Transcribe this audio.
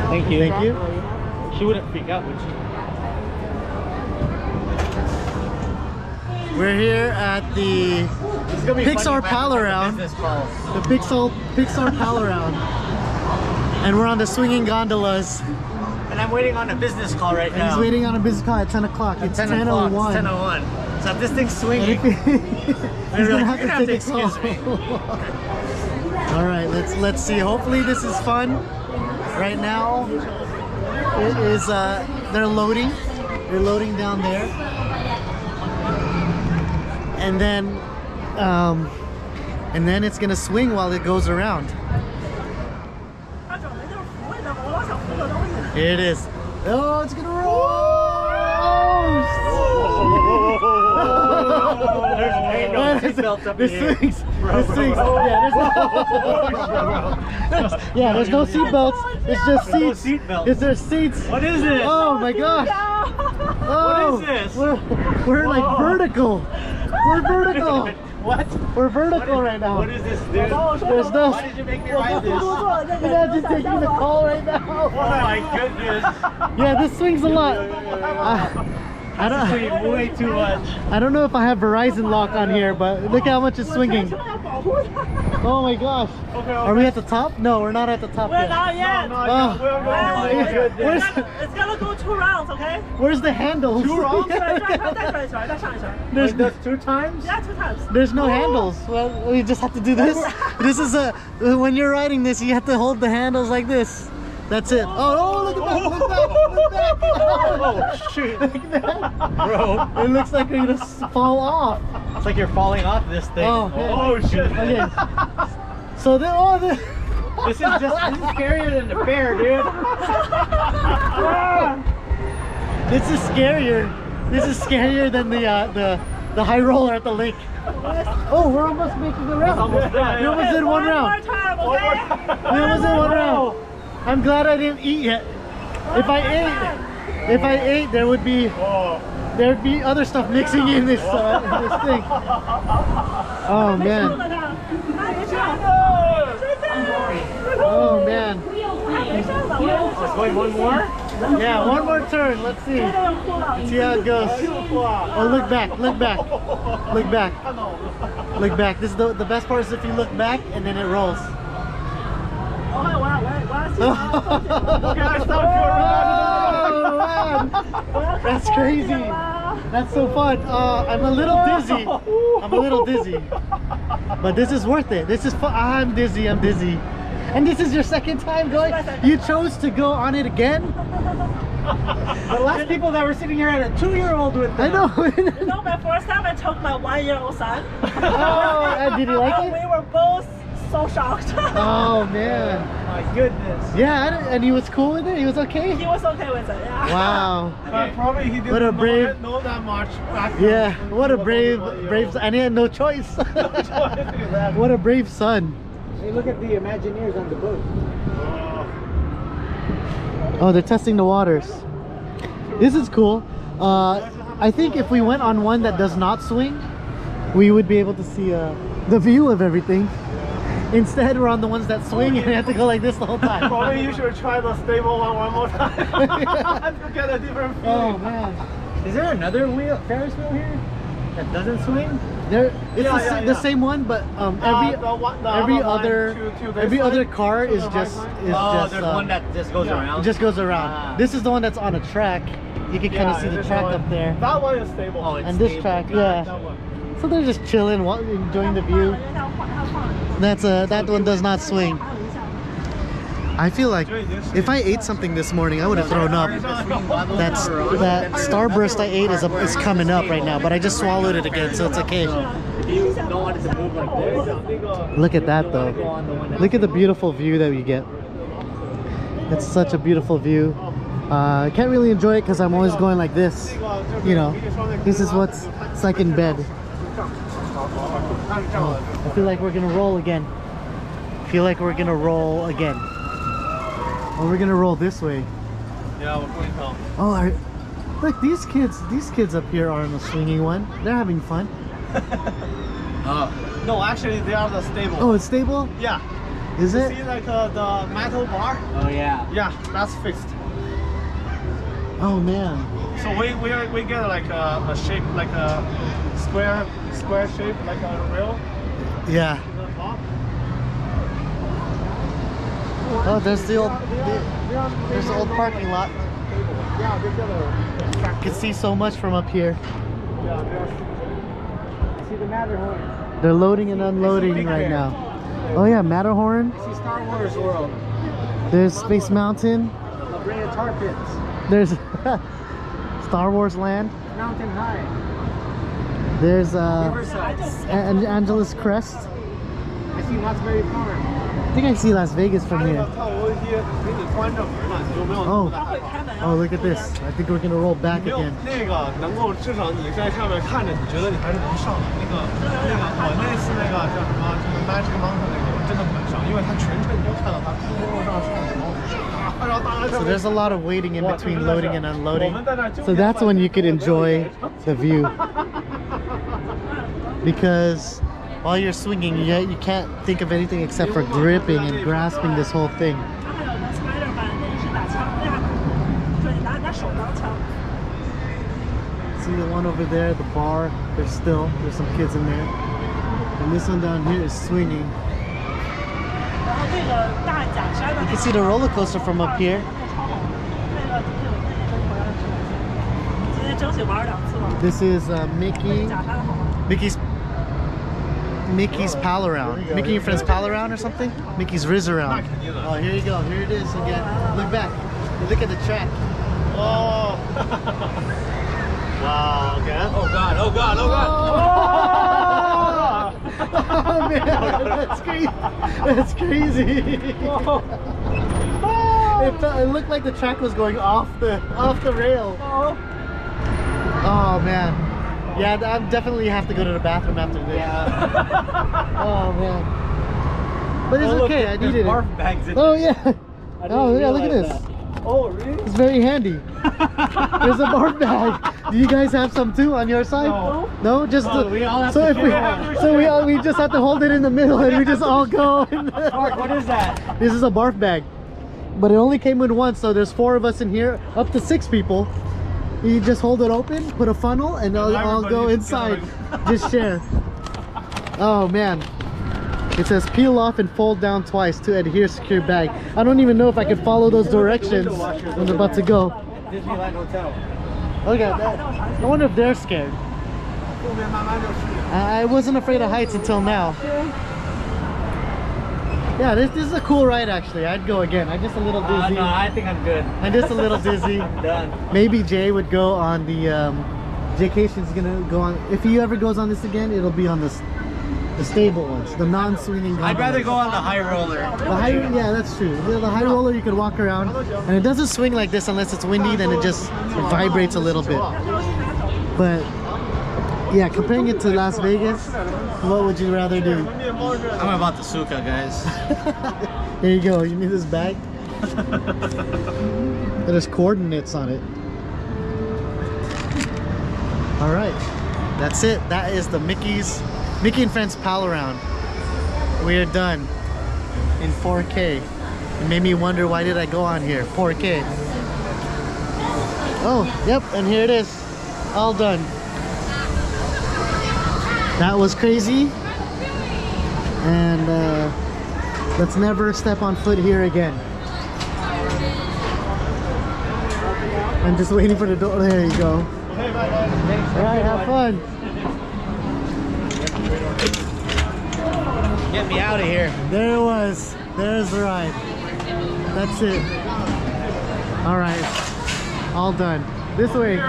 Thank you. Thank you. She wouldn't freak out, would she? We're here at the Pixar Pal-A-Round. The Pixar Pal-A-Round. And we're on the swinging gondolas. And I'm waiting on a business call right now. He's waiting on a business call at 10 o'clock. It's 10:01. 10:01. So if this thing's swinging, He's gonna have to take a call. excuse me. All right, let's see. Hopefully this is fun. Right now, it is. They're loading. They're loading down there, and then it's gonna swing while it goes around. Here it is. Oh, it's gonna roll! There's no seatbelts up This here. swings. This swings. Yeah, there's no seatbelts. It's just There's no seats. seatbelts. Is there seats? What is it? Oh my gosh! Oh, What is this? We're like Whoa. vertical. We're vertical. What? We're vertical right now. What is this, dude? There's no. Why did you make me ride this? Imagine taking the call right now. Oh my goodness. Yeah, this swings a lot. I don't. Swinging way too much. I don't know if I have Verizon lock on here, but look how much it's swinging. Oh my gosh. Are we at the top? No, we're not at the top We're yet. not yet. Oh. It's gonna go 2 rounds, okay? Where's the handles? 2 rounds? There's Wait, that's 2 times? Yeah, 2 times. There's no handles. Well, we just have to do this. This is when you're riding this, you have to hold the handles like this. That's it. Oh, look at that! Look back! Oh shoot! Look at that! Bro, It looks like we're gonna fall off. it's like you're falling off this thing. Oh, Oh shit! Okay. So the This is scarier than the bear, dude. this is scarier. This is scarier than the high roller at the lake. Oh, we're almost making the round. Almost done. We almost did one round. One more time, okay? We almost did one round. I'm glad I didn't eat yet. If I ate, there would be other stuff mixing in this thing. Oh man. Oh man. Let's go one more. Yeah, one more turn. Let's see. Let's see how it goes. Oh, look back. Look back. Look back. Look back. This is the best part is if you look back and then it rolls. That's crazy. That's so fun. I'm a little dizzy. I'm a little dizzy. But this is worth it. This is fun. I'm dizzy. I'm dizzy. And this is your second time going? You chose to go on it again? The last people that were sitting here had a 2-year-old with them. I know. You know, my first time I took my 1-year-old son. Oh, and did he like it? We were both so shocked. Oh man. My goodness. Yeah, and he was cool with it? He was okay? He was okay with it, yeah. Wow. But probably he didn't What a brave- know that much. Yeah, what a brave and he had no choice. What a brave son. Hey, look at the Imagineers on the boat. Oh, they're testing the waters. This is cool. I think if we went on one that does not swing, we would be able to see the view of everything. Instead, we're on the ones that swing and we have to go like this the whole time. Probably you should try the stable one more time to get a different feeling. Oh man. Is there another Ferris wheel here that doesn't swing? It's the same one, but every other car is just there's one that just goes around. It just goes around. This is the one that's on a track. You can kind of see the track up there. That one is stable. Oh, And this track, yeah. So they're just chilling, enjoying the view. That one does not swing. I feel like if I ate something this morning, I would have thrown up. That Starburst I ate is coming up right now, but I just swallowed it again, so it's okay. You don't want it to move like this. Look at that though. Look at the beautiful view that we get. It's such a beautiful view. I can't really enjoy it because I'm always going like this. You know, this is what's it's like in bed. Oh, I feel like we're gonna roll again. Oh, we're gonna roll this way. Yeah, we're going home. Oh, look, these kids up here are on the swinging one. They're having fun. No, actually they are the stable. Oh, it's stable? Yeah. Is You it? see like the metal bar? Oh yeah. Yeah, that's fixed. Oh man. So we get like a shape, like a square shape, like a rail Yeah. in the top. Oh, there's the old parking lot. Yeah, they got a. You can see so much from up here. Yeah, there's. See the Matterhorn. They're loading and unloading right now. Oh yeah, Matterhorn. See Star Wars World. There's Space Mountain. La Brea Tar Pits. There's Star Wars Land. Mountain High. There's Riverside. Angeles Crest. I see Knott's Berry Farm. I think I see Las Vegas from here. Oh, oh, look at this. I think we're gonna roll back again. 那个能够至少你在上面看着，你觉得你还是能上的。我那次那个叫什么，就是 Magic Mountain 那个，我真的不敢上，因为它全程你就看到它空上上，然后大家 So there's a lot of waiting in between loading and unloading. So that's when you could enjoy the view. Because while you're swinging, you can't think of anything except for gripping and grasping this whole thing. 它还有个 Spider 版，那个是打枪，那样对，拿手当枪。 See the one over there, the bar. There's some kids in there. And this one down here is swinging. 然后那个大假山的 You can see the roller coaster from up here. 超好，那个今天争取玩2次了。 This is 假山好玩。 Mickey's Pal-A-Round. Mickey and Friends Pal-A-Round or something? Mickey's Riz-A-Round. Oh, here you go. Here it is again. Look back. Look at the track. Oh. Wow. Okay. Oh god, oh god, oh god. Oh man, that's crazy. That's crazy. It looked like the track was going off the rail. Oh man. Yeah, I definitely have to go to the bathroom after this. Oh man. But it's okay. I needed it. Barf bags in Oh there. yeah. Oh yeah. Look at this. Oh, really? It's very handy. There's a barf bag. Do you guys have some too on your side? No. No, just Oh, we all have so to if we just have to hold it in the middle and we just all go. Mark, what is that? This is a barf bag, but it only came with one, so there's 4 of us in here, up to 6 people. You just hold it open, put a funnel, and I'll go inside. Just share. Oh man. It says peel off and fold down twice to adhere secure bag. I don't even know if I can follow those directions when I'm about to go. Disneyland Hotel. Look at that. I wonder if they're scared. I wasn't afraid of heights until now. Yeah, this is a cool ride actually. I'd go again. I'm just a little dizzy. No, I think I'm good. I'm just a little dizzy. I'm done. Maybe Jay would go on the Jaycation's gonna go on. If he ever goes on this again, it'll be on the stable ones, the non-swinging gondolas. I'd rather go on the high roller. The high, yeah, that's true. The high roller you could walk around, and it doesn't swing like this unless it's windy. Then it just vibrates a little bit. But yeah, comparing it to Las Vegas, what would you rather do? I'm about the Suka, guys. Here you go. You need this bag. There's coordinates on it. All right, that's it. That is the Mickey and Friends Pal-A-Round. We are done in 4K. It made me wonder, why did I go on here? 4K. Oh, yep, and here it is. All done. That was crazy. And let's never step on foot here again. I'm just waiting for the door. There you go. All right, have fun. Get me out of here. There it was. There's the ride. That's it. All right. All done. This way.